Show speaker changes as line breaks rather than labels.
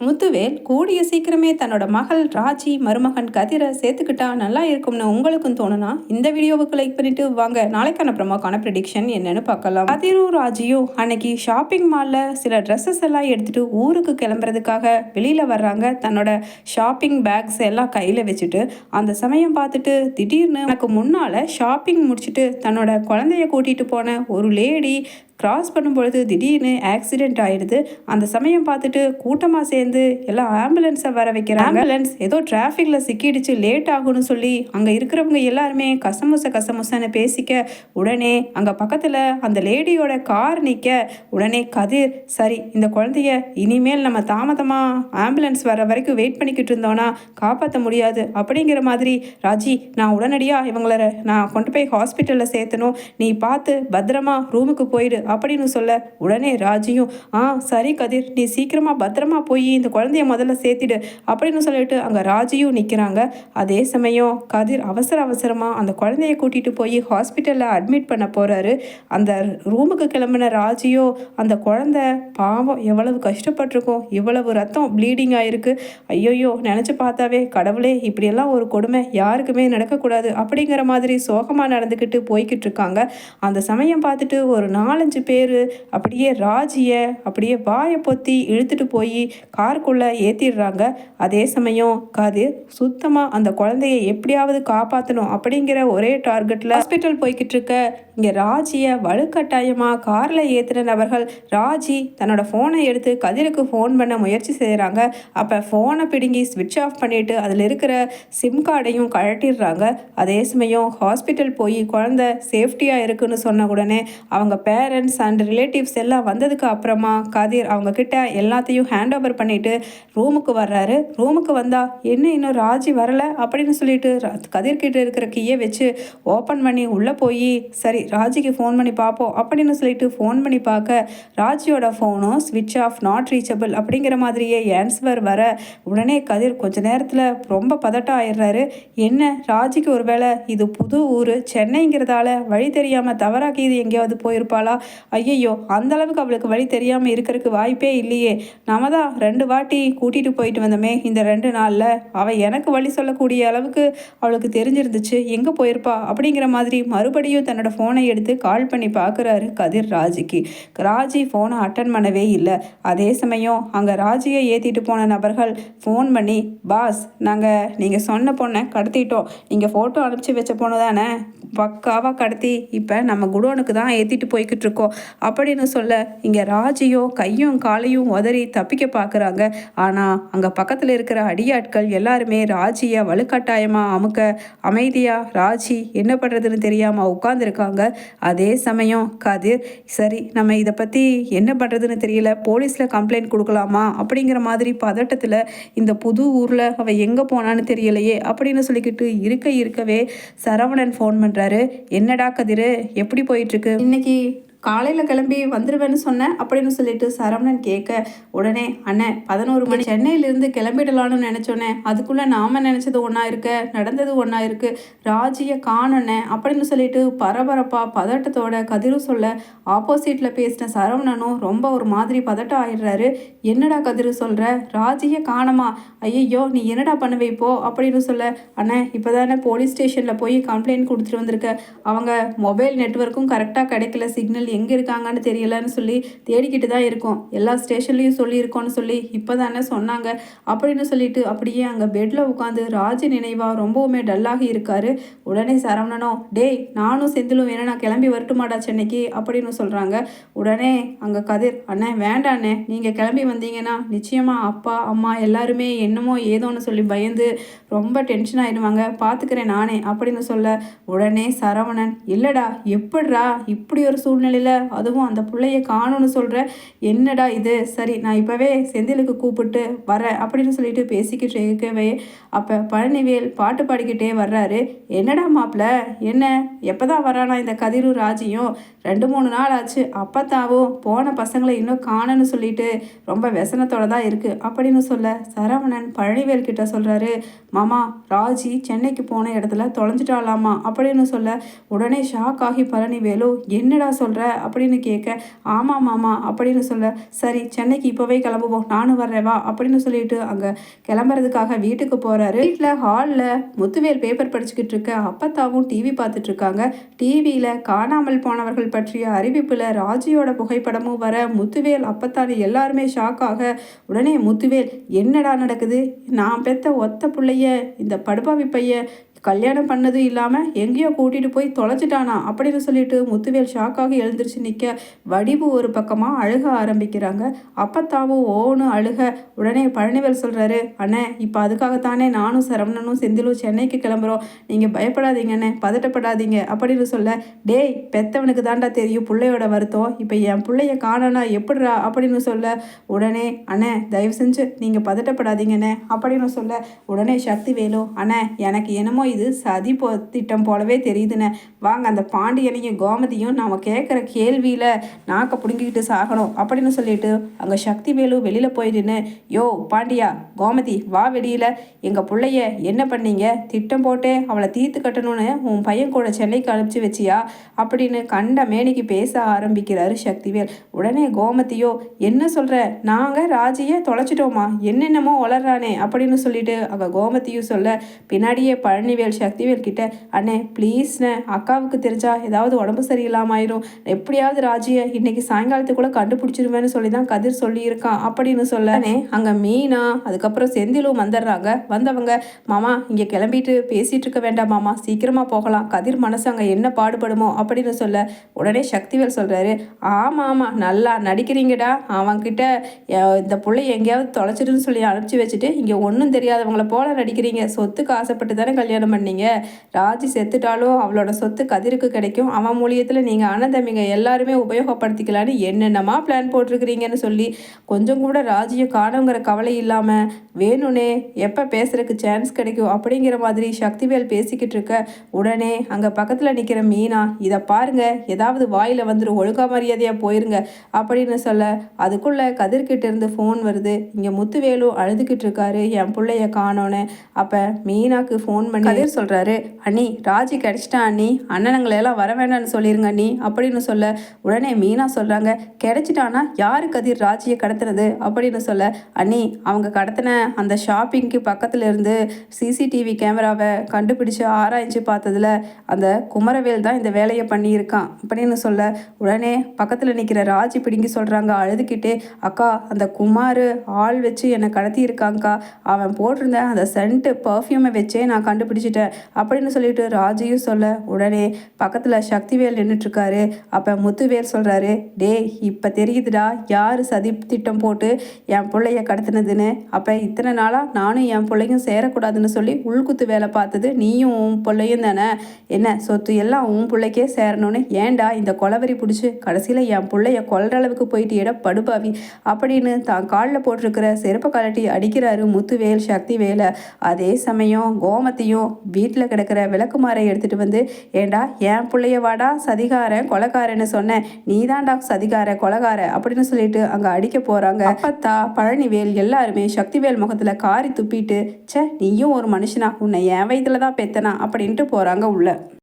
முத்துவேல் கூடிய சீக்கிரமே தன்னோட மகள் ராஜி மருமகன் கதிரை சேர்த்துக்கிட்டா நல்லா இருக்கும்னு உங்களுக்கும் தோணுனா இந்த வீடியோவுக்கு லைக் பண்ணிட்டு வாங்க நாளைக்கான ப்ரமோக்கான ப்ரெடிக்ஷன் என்னன்னு பார்க்கலாம். கதிரும் ராஜியும் அன்னைக்கு ஷாப்பிங் மால்ல சில ட்ரெஸ்ஸஸ் எல்லாம் எடுத்துட்டு ஊருக்கு கிளம்புறதுக்காக வெளியில வர்றாங்க. தன்னோட ஷாப்பிங் பேக்ஸ் எல்லாம் கையில வச்சுட்டு அந்த சமயம் பார்த்துட்டு திடீர்னு எனக்கு முன்னால ஷாப்பிங் முடிச்சுட்டு தன்னோட குழந்தைய கூட்டிட்டு போன ஒரு லேடி கிராஸ் பண்ணும்பொழுது திடீர்னு ஆக்சிடென்ட் ஆயிடுது. அந்த சமயம் பார்த்துட்டு கூட்டமாக சேர்ந்து எல்லாம் ஆம்புலன்ஸை வர வைக்கிறாங்க. ஆம்புலன்ஸ் ஏதோ டிராஃபிக்ல சிக்கிடுச்சு, லேட் ஆகும்னு சொல்லி அங்கே இருக்கிறவங்க எல்லாருமே கசமுசன்னு பேசிக்க உடனே அங்கே பக்கத்தில் அந்த லேடியோட கார் நிற்க உடனே கதிர் சரி இந்த குழந்தைய இனிமேல் நம்ம தாமதமாக ஆம்புலன்ஸ் வர வரைக்கும் வெயிட் பண்ணிக்கிட்டு இருந்தோன்னா காப்பாற்ற முடியாது அப்படிங்கிற மாதிரி ராஜி நான் உடனடியாக இவங்கள நான் கொண்டு போய் ஹாஸ்பிட்டலில் சேர்த்தணும், நீ பார்த்து பத்திரமா ரூமுக்கு போயிடு அப்படின்னு சொல்ல உடனே ராஜியும் சரி கதிர் நீ சீக்கிரமா பத்திரமா போய் இந்த குழந்தைய முதல்ல சேர்த்திடு அப்படின்னு சொல்லிட்டு அங்க ராஜியும் நிக்கிறாங்க. அதே சமயம் கதிர் அவசரமா அந்த குழந்தைய கூட்டிட்டு போய் ஹாஸ்பிட்டல்ல அட்மிட் பண்ண போறாரு. அந்த ரூமுக்கு கிளம்பின ராஜியோ அந்த குழந்தை பாவம் எவ்வளவு கஷ்டப்பட்டிருக்கும், இவ்வளவு ரத்தம் ப்ளீடிங் ஆயிருக்கு, ஐயோயோ நினைச்சு பார்த்தாவே கடவுளே இப்படியெல்லாம் ஒரு கொடுமை யாருக்குமே நடக்கக்கூடாது அப்படிங்கிற மாதிரி சோகமா நடந்துக்கிட்டு போய்கிட்டு இருக்காங்க. அந்த சமயம் பார்த்துட்டு ஒரு 4-5 பேர் அப்படியே ராஜியை அப்படியே வாயை பொத்தி இழுத்துட்டு போய் காருக்குள்ளே ஏற்றிடுறாங்க. அதே சமயம் கதிர் சுத்தமாக அந்த குழந்தைய எப்படியாவது காப்பாற்றணும் அப்படிங்கிற ஒரே டார்கெட்டில் ஹாஸ்பிட்டல் போய்கிட்டு இருக்க இங்கே ராஜியை வலுக்கட்டாயமாக காரில் ஏற்றின நபர்கள் ராஜி தன்னோட ஃபோனை எடுத்து கதிருக்கு ஃபோன் பண்ண முயற்சி செய்கிறாங்க. அப்போ ஃபோனை பிடுங்கி ஸ்விட்ச் ஆஃப் பண்ணிவிட்டு அதில் இருக்கிற சிம் கார்டையும் கழட்டிடுறாங்க. அதே சமயம் ஹாஸ்பிட்டல் போய் குழந்தை சேஃப்டியாக இருக்குன்னு சொன்ன உடனே அவங்க பேரண்ட்ஸ் அண்ட் ரிலேட்டிவ்ஸ் எல்லாம் வந்ததுக்கு அப்புறமா கதிர் அவங்க கிட்ட எல்லாத்தையும் ஹேண்ட் ஓவர் பண்ணிட்டு ரூமுக்கு வர்றாரு. ரூமுக்கு வந்தா என்ன இன்னும் ராஜி வரல அப்படின்னு சொல்லிட்டு கதிர்கிட்ட இருக்கிற கீயை வச்சு ஓப்பன் பண்ணி உள்ளே போய் சரி ராஜிக்கு ஃபோன் பண்ணி பார்ப்போம் அப்படின்னு சொல்லிட்டு ஃபோன் பண்ணி பார்க்க ராஜியோட ஃபோனும் ஸ்விட்ச் ஆஃப் நாட் ரீச்சபிள் அப்படிங்கிற மாதிரியே ஆன்சர் வர உடனே கதிர் கொஞ்ச நேரத்தில் ரொம்ப பதட்டம் ஆயிடுறாரு. என்ன ராஜிக்கு ஒருவேளை இது புது ஊர் சென்னைங்கிறதால வழி தெரியாமல் தவறாக்கி இது எங்கேயாவது போயிருப்பாளா, ஐயையோ அந்த அளவுக்கு அவளுக்கு வழி தெரியாமல் இருக்கிறதுக்கு வாய்ப்பே இல்லையே, நம்ம தான் 2 வாட்டி கூட்டிகிட்டு போயிட்டு வந்தோமே இந்த 2 நாளில், அவள் எனக்கு வழி சொல்லக்கூடிய அளவுக்கு அவளுக்கு தெரிஞ்சிருந்துச்சு, எங்கே போயிருப்பா அப்படிங்கிற மாதிரி மறுபடியும் தன்னோட ஃபோனை எடுத்து கால் பண்ணி பார்க்குறாரு கதிர் ராஜிக்கு. ராஜி ஃபோனை அட்டன் பண்ணவே இல்லை. அதே சமயம் அங்கே ராஜியை ஏற்றிட்டு போன நபர்கள் ஃபோன் பண்ணி பாஸ் நீங்கள் சொன்ன பொண்ணை கடத்திட்டோம், நீங்கள் ஃபோட்டோ அனுப்பிச்சி வச்ச பொண்ணு தானே பக்காவாக கடத்தி இப்போ நம்ம குடோனுக்கு தான் ஏற்றிட்டு போய்கிட்டு இருக்கோம் அப்படின்னு சொல்ல இங்கே ராஜியோ கையும் காலையும் உதறி தப்பிக்க பார்க்குறாங்க. ஆனால் அங்கே பக்கத்தில் இருக்கிற அடியாட்கள் எல்லாருமே ராஜியை வலுக்கட்டாயமாக அமுக்க அமைதியாக ராஜி என்ன பண்ணுறதுன்னு தெரியாமல் உட்காந்துருக்காங்க. அதே சமயம் கதிர் சரி நம்ம இதை பற்றி என்ன பண்ணுறதுன்னு தெரியல, போலீஸில் கம்ப்ளைண்ட் கொடுக்கலாமா அப்படிங்கிற மாதிரி பதட்டத்தில் இந்த புது ஊரில் அவள் எங்கே போனான்னு தெரியலையே அப்படின்னு சொல்லிக்கிட்டு இருக்கவே சரவணன் ஃபோன் பண்ணுறாரு. என்னடா கதிர் எப்படி போயிட்டுருக்கு, இன்னைக்கு காலையில் கிளம்பி வந்துடுவேன்னு சொன்னேன் அப்படின்னு சொல்லிட்டு சரவணன் கேட்க உடனே அண்ணன் 11 மணி சென்னையிலேருந்து கிளம்பிடலான்னு நினச்சோன்னே அதுக்குள்ளே நாம் நினச்சது ஒன்றா இருக்க நடந்தது ஒன்றா இருக்குது, ராஜியை காணோன்னே அப்படின்னு சொல்லிட்டு பரபரப்பாக பதட்டத்தோட கதிரும் சொல்ல ஆப்போசிட்டில் பேசின சரவணனும் ரொம்ப ஒரு மாதிரி பதட்டம் ஆயிடுறாரு. என்னடா கதிர் சொல்கிற, ராஜியை காணமா, ஐயோ நீ என்னடா பண்ணுவே இப்போ அப்படின்னு சொல்ல அண்ணன் இப்போ தானே போலீஸ் ஸ்டேஷனில் போய் கம்ப்ளைண்ட் கொடுத்துட்டு வந்திருக்க, அவங்க மொபைல் நெட்வொர்க்கும் கரெக்டாக கிடைக்கல, சிக்னல் எங்கே இருக்காங்கன்னு தெரியலன்னு சொல்லி தேடிக்கிட்டு தான் இருக்கோம், எல்லா ஸ்டேஷன்லேயும் சொல்லியிருக்கோன்னு சொல்லி இப்போ தானே சொன்னாங்க அப்படின்னு சொல்லிட்டு அப்படியே அங்கே பெட்டில் உட்காந்து ராஜி நினைவாக ரொம்பவுமே டல்லாகி இருக்காரு. உடனே சரவணனோ டேய் நானும் செந்திலும் வேணும் நான் கிளம்பி வரட்டுமாடா சென்னைக்கு அப்படின்னு சொல்கிறாங்க. உடனே அங்கே கதிர் அண்ணன் வேண்டாண்ணே நீங்கள் கிளம்பி வந்தீங்கன்னா நிச்சயமாக அப்பா அம்மா எல்லாருமே என்னமோ ஏதோன்னு சொல்லி பயந்து ரொம்ப டென்ஷன் ஆகிடுவாங்க, பார்த்துக்கிறேன் நானே அப்படின்னு சொல்ல உடனே சரவணன் இல்லைடா எப்படிரா இப்படி ஒரு சூழ்நிலையில் அதுவும் அந்த பிள்ளைய காணும்னு சொல்கிற, என்னடா இது, சரி நான் இப்போவே செந்திலுக்கு கூப்பிட்டு வரேன் அப்படின்னு சொல்லிட்டு பேசிக்கிட்டு இருக்கவே அப்போ பழனிவேல் பாட்டு பாடிக்கிட்டே வர்றாரு. என்னடா மாப்பிள்ள என்ன எப்போ தான் வரானா இந்த கதிரும் ராஜியும், 2-3 நாள் ஆச்சு, அப்பத்தாவும் போன பசங்களை இன்னும் காணுன்னு சொல்லிட்டு ரொம்ப व्यसனத்தோட தான் இருக்குது அப்படின்னு சொல்ல சரவணன் பழனிவேல் கிட்ட சொல்கிறாரு. மாமா ராஜி சென்னைக்கு போன இடத்துல தொலைஞ்சிட்டாலாமா அப்படின்னு சொல்ல உடனே ஷாக் ஆகி பழனிவேலு என்னடா சொல்கிற அப்படின்னு கேட்க ஆமாம் மாமா அப்படின்னு சொல்ல சரி சென்னைக்கு இப்போவே கிளம்புவோம் நானும் வர்றேவா அப்படின்னு சொல்லிட்டு அங்கே கிளம்புறதுக்காக வீட்டுக்கு போகிறாரு. வீட்டில் ஹாலில் முத்துவேல் பேப்பர் படிச்சுக்கிட்டு இருக்க அப்பத்தாவும் டிவி பார்த்துட்டு இருக்காங்க. டிவியில் காணாமல் போனவர்கள் பற்றிய அறிவிப்பில் ராஜியோட புகைப்படமும் வர முத்துவேல் அப்பத்தானு எல்லாருமே ஷாக் ஆக உடனே முத்துவேல் என்னடா நடக்குது, நான் பெத்த ஒத்த பிள்ளைய இந்த படுபாவி பைய கல்யாணம் பண்ணதும் இல்லாமல் எங்கேயோ கூட்டிகிட்டு போய் தொலைச்சிட்டானா அப்படின்னு சொல்லிட்டு முத்துவேல் ஷாக்காக எழுந்திரிச்சு நிற்க வடிவு ஒரு பக்கமாக அழுக ஆரம்பிக்கிறாங்க. அப்பத்தாவும் ஓன்னு அழுக உடனே பழனிவேல் சொல்கிறாரு அண்ணே இப்போ அதுக்காகத்தானே நானும் சரவணனும் செந்திலும் சென்னைக்கு கிளம்புறோம், நீங்கள் பயப்படாதீங்க அண்ணே பதட்டப்படாதீங்க அப்படின்னு சொல்ல டேய் பெத்தவனுக்கு தாண்டா தெரியும் பிள்ளையோட வருத்தம், இப்போ என் பிள்ளைய காணனா எப்படிரா அப்படின்னு சொல்ல உடனே அண்ணே தயவு செஞ்சு நீங்கள் பதட்டப்படாதீங்கண்ணே அப்படின்னு சொல்ல உடனே சக்தி வேலு அண்ணே எனக்கு என்னமோ இது சதி திட்டம் போலவே தெரியுதுண்ணே, வாங்க அந்த பாண்டியனையும் கோமதியும் நாம் கேட்குற கேள்வியில் நாக்க பிடுங்கிக்கிட்டு சாகணும் அப்படின்னு சொல்லிட்டு அங்கே சக்தி வேலு வெளியில் போயிடுன்னு யோ பாண்டியா கோமதி வா வெளியில், எங்கள் பிள்ளைய என்ன பண்ணீங்க, திட்டம் போட்டே அவளை தீர்த்து கட்டணும்னு உன் பையன் கூட சென்னைக்கு அனுப்பிச்சி வச்சியா அப்படின்னு கண்ட மேனிக்கு பேச ஆரம்பிக்கிறாரு சக்திவேல். உடனே கோமதியோ என்ன சொல்கிற, நாங்கள் ராஜியை தொலைச்சிட்டோமா, என்னென்னமோ வளர்றானே அப்படின்னு சொல்லிட்டு அங்கே கோமதியும் சொல்ல பின்னாடியே பழனிவேல் சக்திவேல் கிட்ட அண்ணே ப்ளீஸ்ண்ணே அக்காவுக்கு தெரிஞ்சா ஏதாவது உடம்பு சரியில்லாம ஆயிரும், எப்படியாவது ராஜியை இன்னைக்கு சாயங்காலத்துக்குள்ள கண்டுபிடிச்சிருவேன்னு சொல்லி தான் கதிர் சொல்லியிருக்கான் அப்படின்னு சொல்லனே அங்கே மீனா அதுக்கப்புறம் செந்திலும் வந்துடுறாங்க. வந்தவங்க மாமா இங்கே கிளம்பிட்டு பேசிகிட்டு இருக்க வேண்டாம் மாமா சீக்கிரமாக போகலாம், கதிர் மனசு அங்கே என்ன பாடுபடுமோ அப்படின்னு சொல்ல உடனே சக்திவேல் சொல்கிறாரு ஆமாம் ஆமாம் நல்லா நடிக்கிறீங்கடா, அவன்கிட்ட இந்த பிள்ளை எங்கேயாவது தொலைச்சிடுன்னு சொல்லி அனுப்பிச்சி வச்சுட்டு இங்கே ஒன்றும் தெரியாதவங்கள போல நடிக்கிறீங்க, சொத்துக்கு ஆசைப்பட்டு தானே கல்யாணம் பண்ணீங்க, ராஜி செத்துட்டாலும் அவளோட சொத்து கதிருக்கு கிடைக்கும், அவன் மூலியத்தில் நீங்கள் அண்ணன் எல்லாருமே உபயோகப்படுத்திக்கலான்னு என்னென்னமா பிளான் போட்டிருக்கிறீங்கன்னு சொல்லி கொஞ்சம் கூட ராஜியை காணுங்கிற கவலை இல்லாமல் வேணும்னே எப்போ பேசுறதுக்கு சான்ஸ் கிடைக்கும் அப்படிங்கிற மாதிரி சக்திவேல் பேசிக்கிட்டு இருக்க உடனே அங்கே பக்கத்தில் நிற்கிற மீனா இதை பாருங்க ஏதாவது வாயில் வந்துடும் ஒழுங்கா மரியாதையாக போயிருங்க அப்படின்னு சொல்ல அதுக்குள்ளே கதிர்கிட்ட இருந்து ஃபோன் வருது. இங்கே முத்துவேலு அழுதுகிட்டு இருக்காரு என் பிள்ளைய காணோன்னு. அப்போ மீனாக்கு ஃபோன் பண்ணி கதிர் சொல்கிறாரு அண்ணி ராஜி கிடைச்சிட்டா அண்ணி, அண்ணனுங்களெல்லாம் வர வேண்டாம்னு சொல்லிடுங்க அண்ணி அப்படின்னு சொல்ல உடனே மீனா சொல்கிறாங்க கிடைச்சிட்டானா யாரு கதிர் ராஜியை கடத்துறது அப்படின்னு சொல்ல அண்ணி அவங்க கடத்தின அந்த ஷாப்பிங்க்கு பக்கத்தில் இருந்து சிசிடிவி கேமராவை கண்டுபிடிச்சு ஆராய்ச்சி பார்த்ததுல அந்த குமரவேல் தான் இந்த வேலையை பண்ணியிருக்கான் அப்படின்னு சொல்ல உடனே பக்கத்தில் நிற்கிற ராஜி பிடிங்கி சொல்கிறாங்க அழுதுகிட்டே அக்கா அந்த குமார் ஆள் வச்சு என்னை கடத்தியிருக்காங்க்கா, அவன் போட்டிருந்த அந்த சென்ட்டு பர்ஃப்யூமை வச்சே நான் கண்டுபிடிச்சிட்டேன் அப்படின்னு சொல்லிட்டு ராஜியும் சொல்ல உடனே பக்கத்தில் சக்திவேல் நின்றுட்டுருக்காரு. அப்போ முத்துவேல் சொல்கிறாரு டே இப்போ தெரியுதுடா யார் சதி திட்டம் போட்டு என் பிள்ளைய கடத்தினதுன்னு, அப்போ இத்தனை நாளாக நானும் என் பிள்ளையும் சேரக்கூடாதுன்னு சொல்லி உள்குத்து வேலை பார்த்தது நீயும் உன் பிள்ளையும் தானே, என்ன சொத்து எல்லாம் உன் பிள்ளைக்கே சேரணும்னு ஏன்டா இந்த கொலவரி பிடிச்சி கடைசியில் என் பிள்ளைய கொல்ற அளவுக்கு போயிட்டு இட படுபாவி அப்படின்னு தான் காலில் போட்டிருக்கிற செருப்பை கலட்டி அடிக்கிறாரு முத்துவேல் சக்திவேலை. அதே சமயம் கோமதியும் வீட்டில் கிடக்கிற விளக்குமாரை எடுத்துகிட்டு வந்து ஏண்டா என் பிள்ளைய வாடா சதிகாரன் கொலைக்காரன்னு சொன்னேன், நீ தான்டா சதிகார கொலைகார அப்படின்னு சொல்லிட்டு அங்கே அடிக்க போகிறாங்க. அப்பத்தா பழனிவேல் எல்லாருமே சக்திவேல் முகத்தில் காரி துப்பிட்டு நீயும் ஒரு மனுஷனா, உன்னை என் வயதில் தான் பெத்தனா அப்படின்ட்டு போகிறாங்க உள்ள.